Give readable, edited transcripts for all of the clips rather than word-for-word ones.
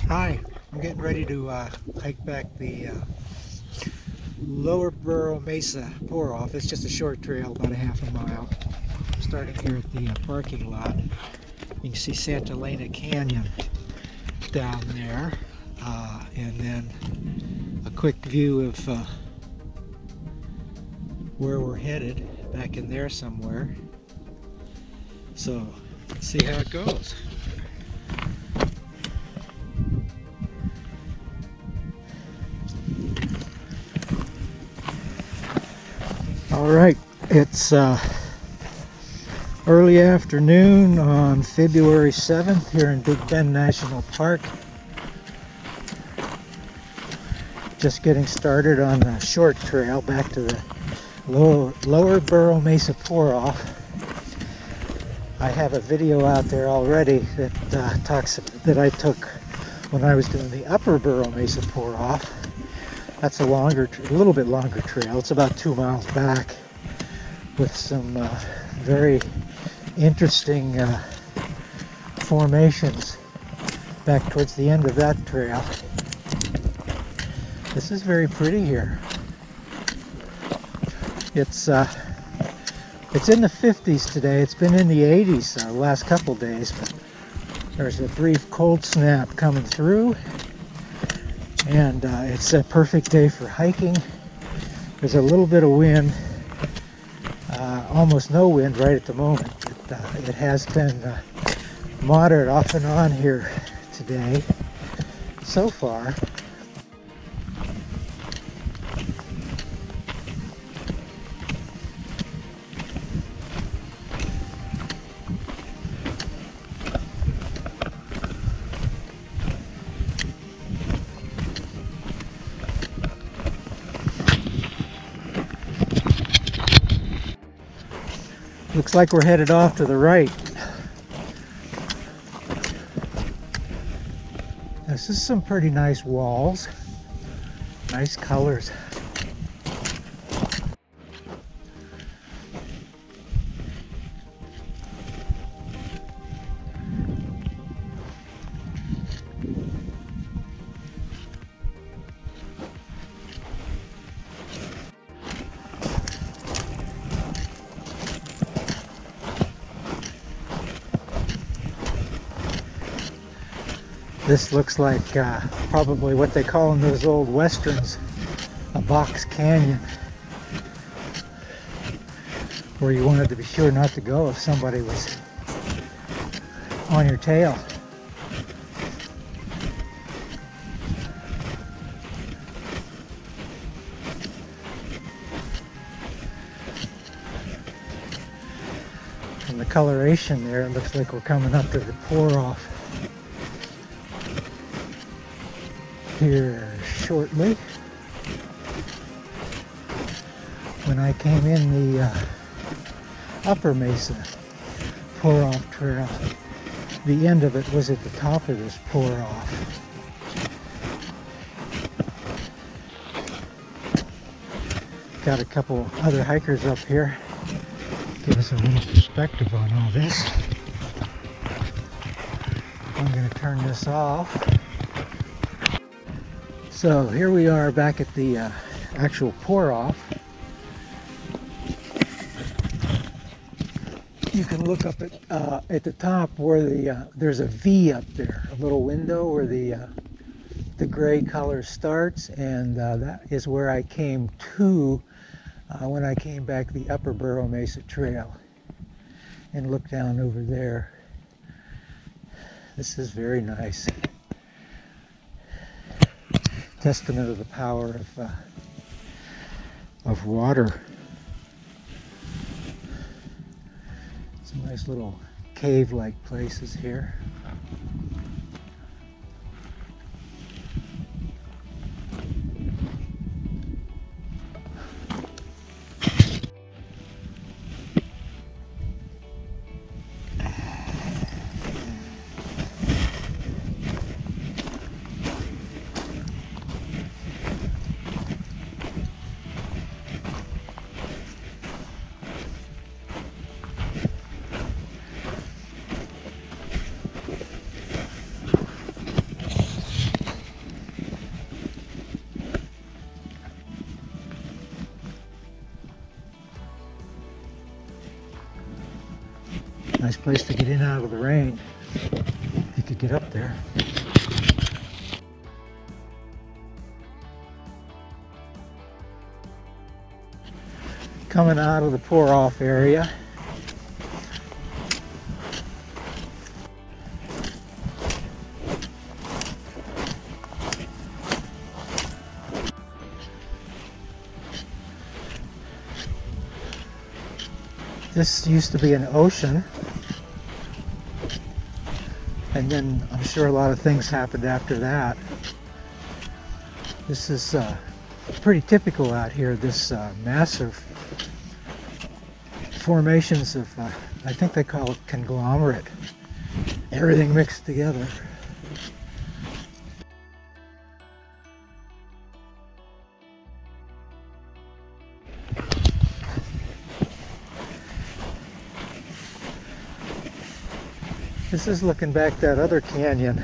Hi, I'm getting ready to hike back the lower Burro Mesa pour-off. It's just a short trail, about a half a mile. I'm starting here at the parking lot. You can see Santa Elena Canyon down there, and then a quick view of where we're headed, back in there somewhere. So, let's see how it goes. All right, it's early afternoon on February 7th here in Big Bend National Park. Just getting started on the short trail back to the lower Burro Mesa pour-off. I have a video out there already that that I took when I was doing the upper Burro Mesa pour-off. That's a little bit longer trail. It's about 2 miles back with some very interesting formations back towards the end of that trail. This is very pretty here. It's in the 50s today. It's been in the 80s the last couple days, but there's a brief cold snap coming through. And it's a perfect day for hiking. There's a little bit of wind, almost no wind right at the moment. It has been moderate off and on here today so far. Looks like we're headed off to the right. This is some pretty nice walls, nice colors. This looks like probably what they call in those old westerns a box canyon, where you wanted to be sure not to go if somebody was on your tail. From the coloration there, it looks like we're coming up to the pour-off here shortly. When I came in the upper Mesa pour-off trail, the end of it was at the top of this pour-off. Got a couple other hikers up here. Give us a little perspective on all this. I'm going to turn this off. So here we are back at the actual pour-off. You can look up at the top where there's a V up there, a little window where the gray color starts, and that is where I came to when I came back the upper Burro Mesa trail, and look down over there. This is very nice. Testament of the power of water. Some nice little cave-like places here. Nice place to get in out of the rain. If you could get up there. Coming out of the pour-off area. This used to be an ocean, and then I'm sure a lot of things happened after that. This is pretty typical out here, this massive formations of, I think they call it conglomerate, everything mixed together. This is looking back that other canyon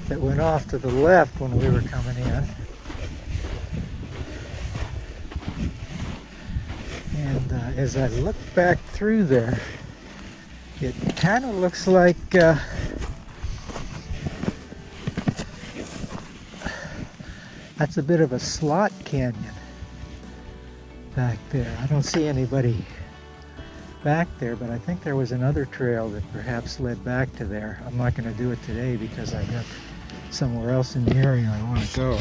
that went off to the left when we were coming in. And as I look back through there, it kind of looks like that's a bit of a slot canyon back there. I don't see anybody back there, but I think there was another trail that perhaps led back to there. I'm not going to do it today because I got somewhere else in the area I want to go.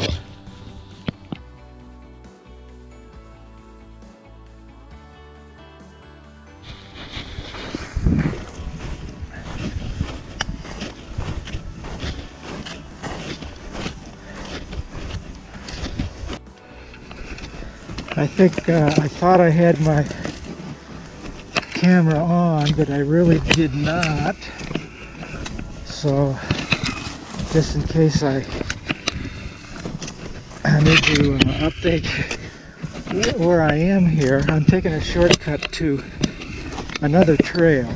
I think I thought I had my camera on, but I really did not. So just in case I need to update where I am here, I'm taking a shortcut to another trail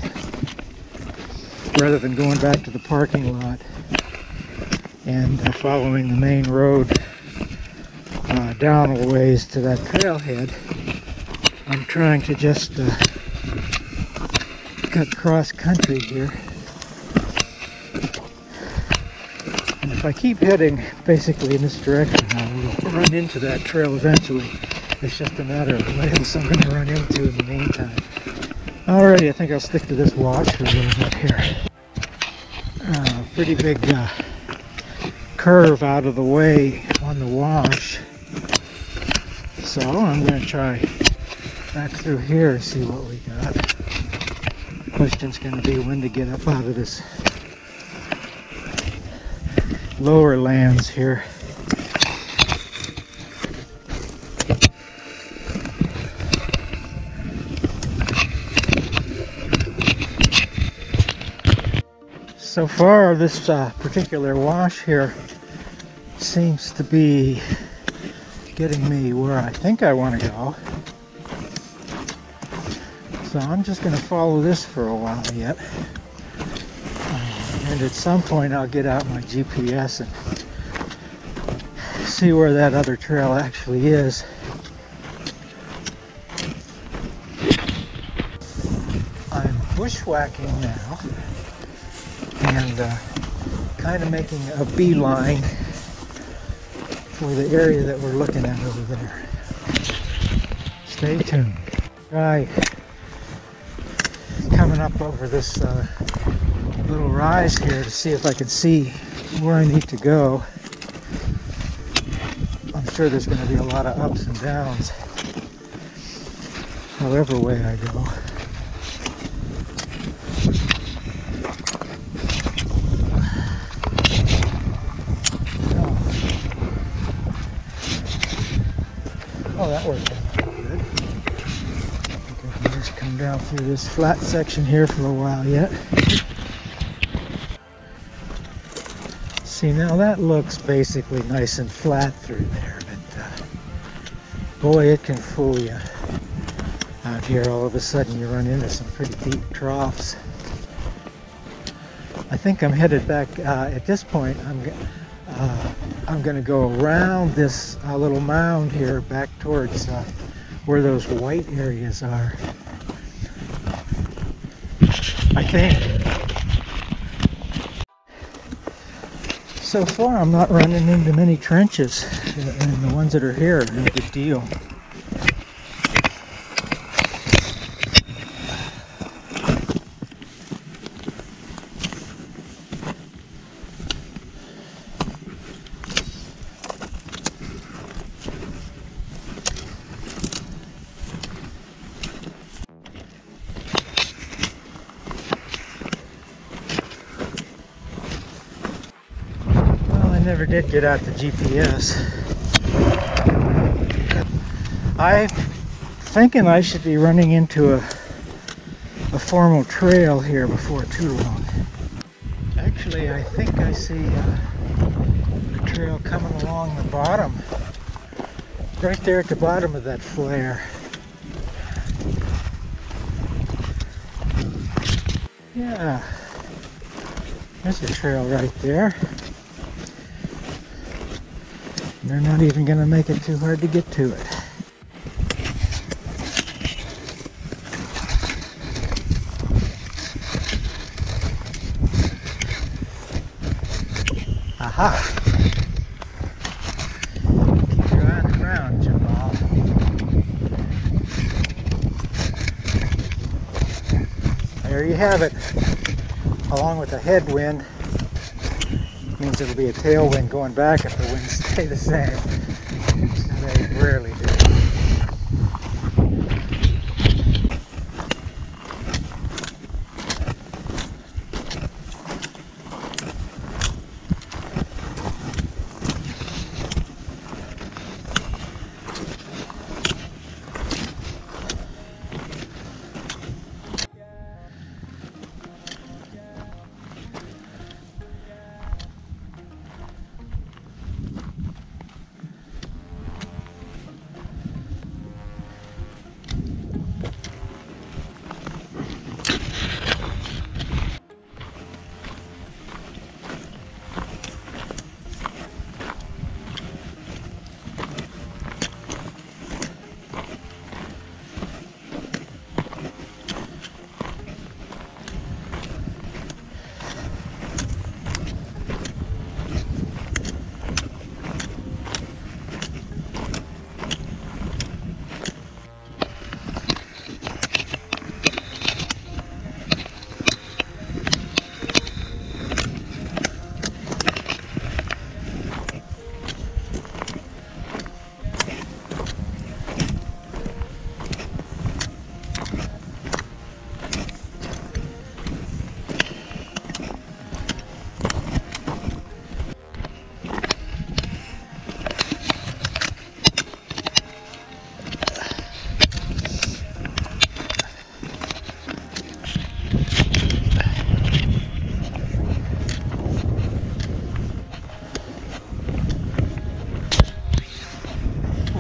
rather than going back to the parking lot and following the main road down a ways to that trailhead. I'm trying to just cut cross country here. And if I keep heading basically in this direction, I will run into that trail eventually. It's just a matter of what else I'm going to run into in the meantime. Alrighty, I think I'll stick to this wash for a little bit here. Pretty big curve out of the way on the wash. So I'm going to try back through here and see what we got. The question's going to be when to get up out of this lower lands here. So far, this particular wash here seems to be getting me where I think I want to go. So I'm just going to follow this for a while yet. And at some point I'll get out my GPS and see where that other trail actually is. I'm bushwhacking now and kind of making a beeline for the area that we're looking at over there. Stay tuned. Right, coming up over this little rise here to see if I can see where I need to go. I'm sure there's going to be a lot of ups and downs however way I go. Oh, that worked out pretty good. I think I can just come down through this flat section here for a while yet. See, now that looks basically nice and flat through there, but boy, it can fool you out here. All of a sudden you run into some pretty deep troughs. I think I'm headed back, at this point, I'm going to go around this little mound here back towards where those white areas are. I think. So far I'm not running into many trenches, and the ones that are here are no big deal. I never did get out the GPS. I'm thinking I should be running into a formal trail here before too long. Actually, I think I see a trail coming along the bottom, right there at the bottom of that flare. Yeah, there's a trail right there. They're not even going to make it too hard to get to it. Aha! Keep your eye on the ground, Jamal. There you have it. Along with the headwind, means it'll be a tailwind going back if the winds stay the same. They rarely do.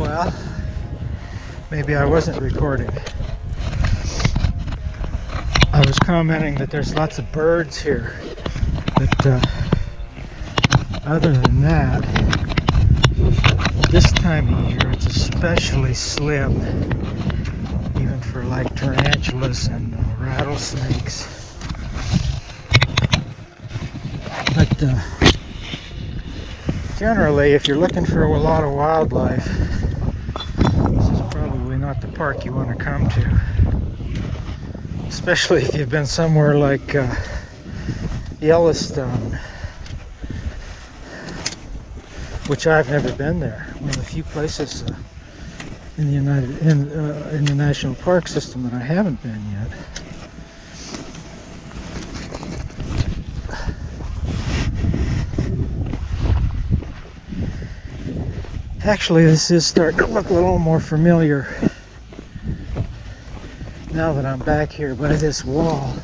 Well, maybe I wasn't recording. I was commenting that there's lots of birds here, but other than that, this time of year it's especially slim, even for like tarantulas and rattlesnakes. But generally, if you're looking for a lot of wildlife, this is probably not the park you want to come to. Especially if you've been somewhere like Yellowstone, which I've never been there. One of the few places in the national park system that I haven't been yet. Actually, this is starting to look a little more familiar now that I'm back here by this wall.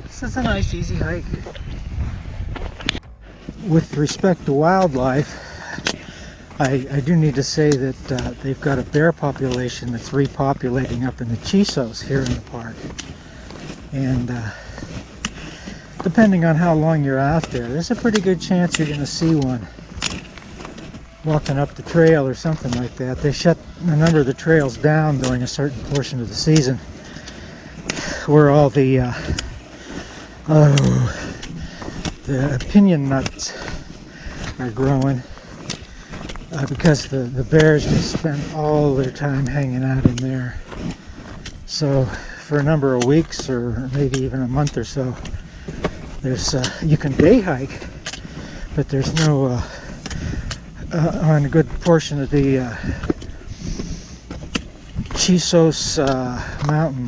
This is a nice, easy hike. With respect to wildlife, I do need to say that they've got a bear population that's repopulating up in the Chisos here in the park. And depending on how long you're out there, there's a pretty good chance you're going to see one walking up the trail or something like that. They shut a number of the trails down during a certain portion of the season, where all the pinyon nuts are growing, because the bears just spend all their time hanging out in there. So for a number of weeks, or maybe even a month or so, there's you can day hike, but there's no on a good portion of the Chisos Mountain,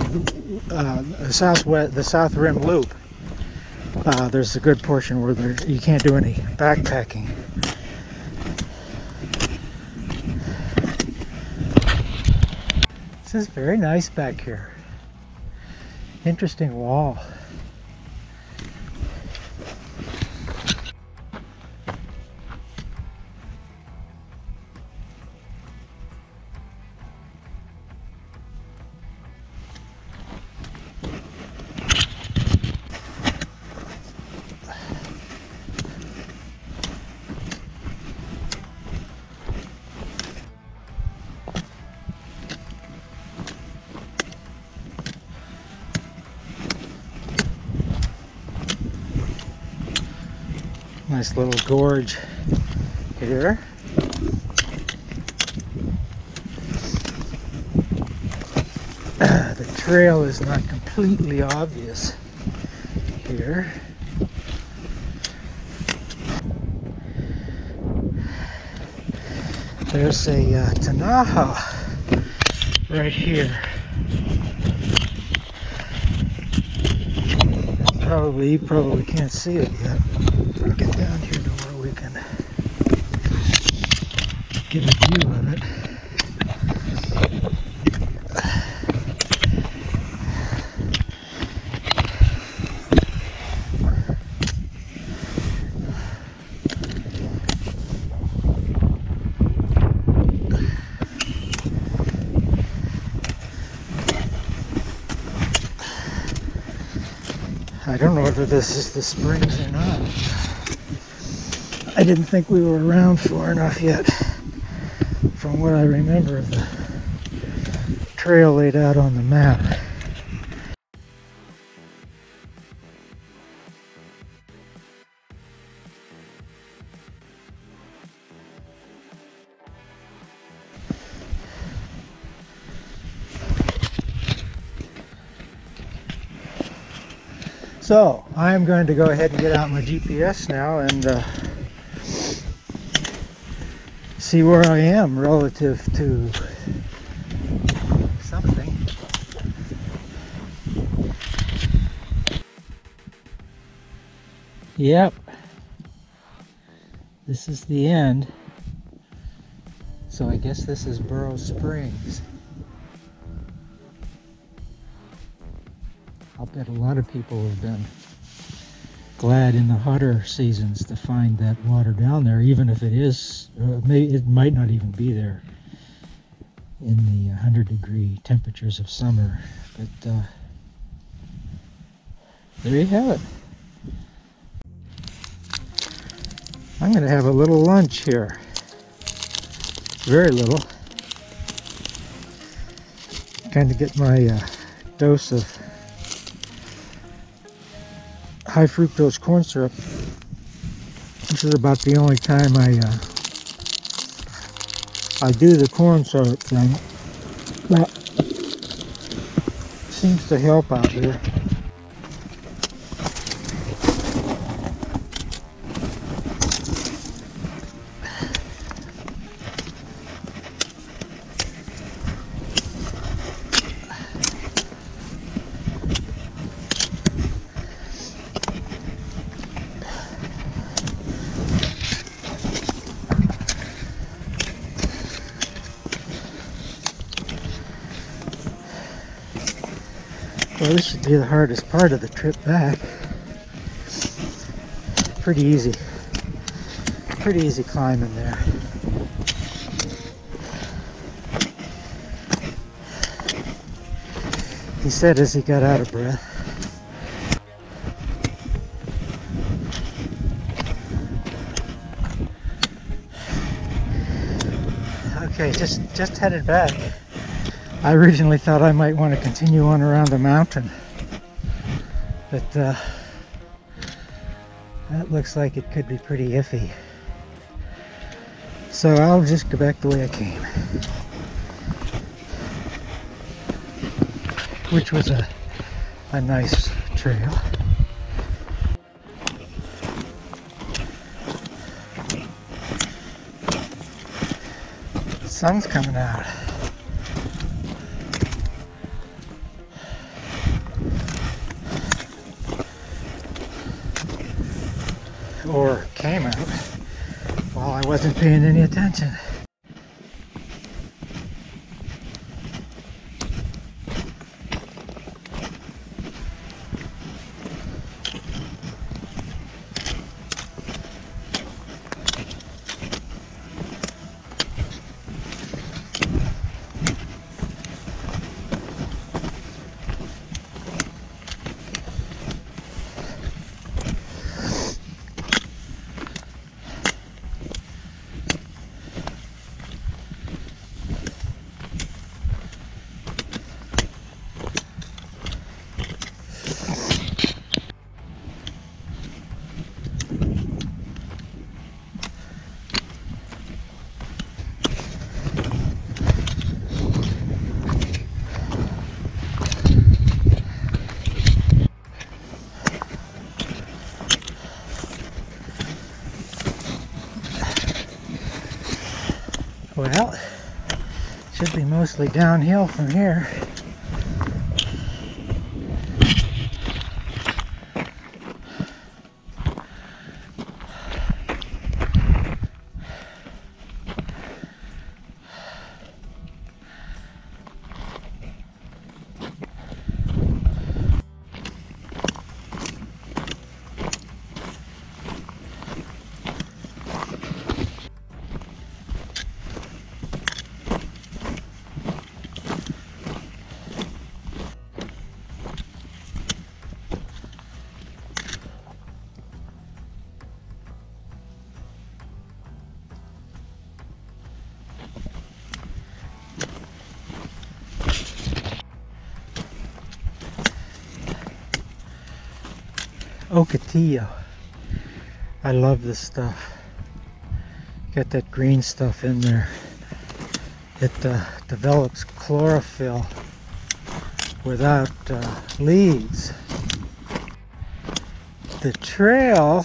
the South Rim Loop. There's a good portion where you can't do any backpacking. This is very nice back here. Interesting wall. Nice little gorge here. The trail is not completely obvious here. There's a Tanaha right here. You probably can't see it yet. I'll get down here to where we can get a view of it. I don't know whether this is the springs or not. I didn't think we were around far enough yet, from what I remember of the trail laid out on the map. So I'm going to go ahead and get out my GPS now and see where I am relative to something. Yep, this is the end. So I guess this is Burro Springs. I'll bet a lot of people have been glad in the hotter seasons to find that water down there, even if it is, it might not even be there in the 100-degree temperatures of summer. But there you have it. I'm going to have a little lunch here. Very little. Kind of get my dose of high fructose corn syrup. This is about the only time I do the corn syrup thing. That seems to help out here. Well, this should be the hardest part of the trip back. Pretty easy climbing there. He said as he got out of breath. Okay, just headed back. I originally thought I might want to continue on around the mountain, But that looks like it could be pretty iffy. So I'll just go back the way I came, which was a nice trail. The sun's coming out. Or came out while I wasn't paying any attention. Well, should be mostly downhill from here. Ocotillo. I love this stuff. Got that green stuff in there. It develops chlorophyll without leaves. The trail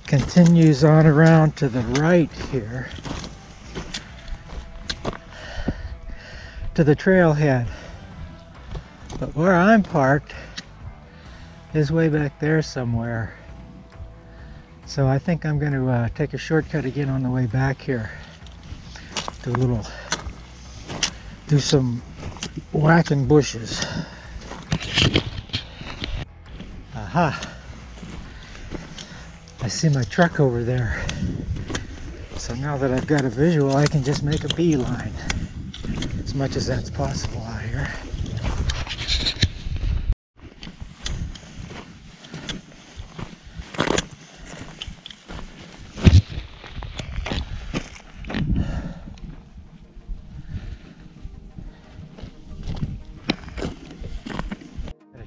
continues on around to the right here to the trailhead, but where I'm parked is way back there somewhere. So I think I'm going to take a shortcut again on the way back here. Do some whacking bushes. Aha! I see my truck over there. So now that I've got a visual, I can just make a beeline, as much as that's possible out here.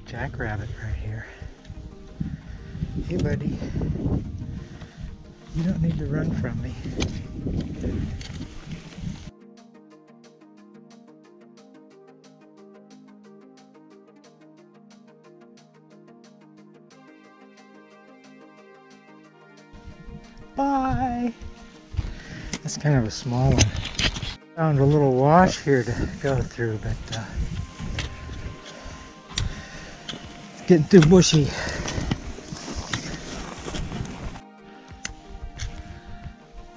Jackrabbit right here. Hey buddy, you don't need to run from me. Bye! That's kind of a small one. Found a little wash here to go through, but getting too bushy.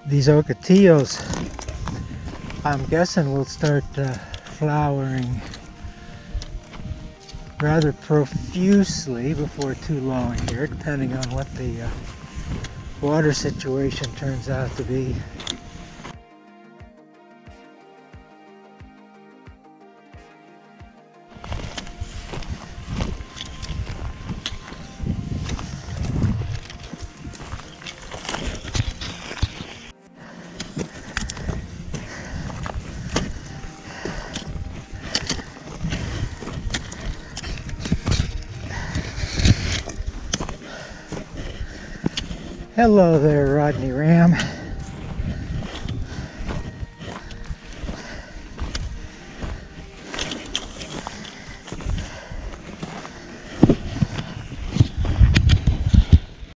These ocotillos, I'm guessing, will start flowering rather profusely before too long here, depending on what the water situation turns out to be. Hello there, Rodney Ram.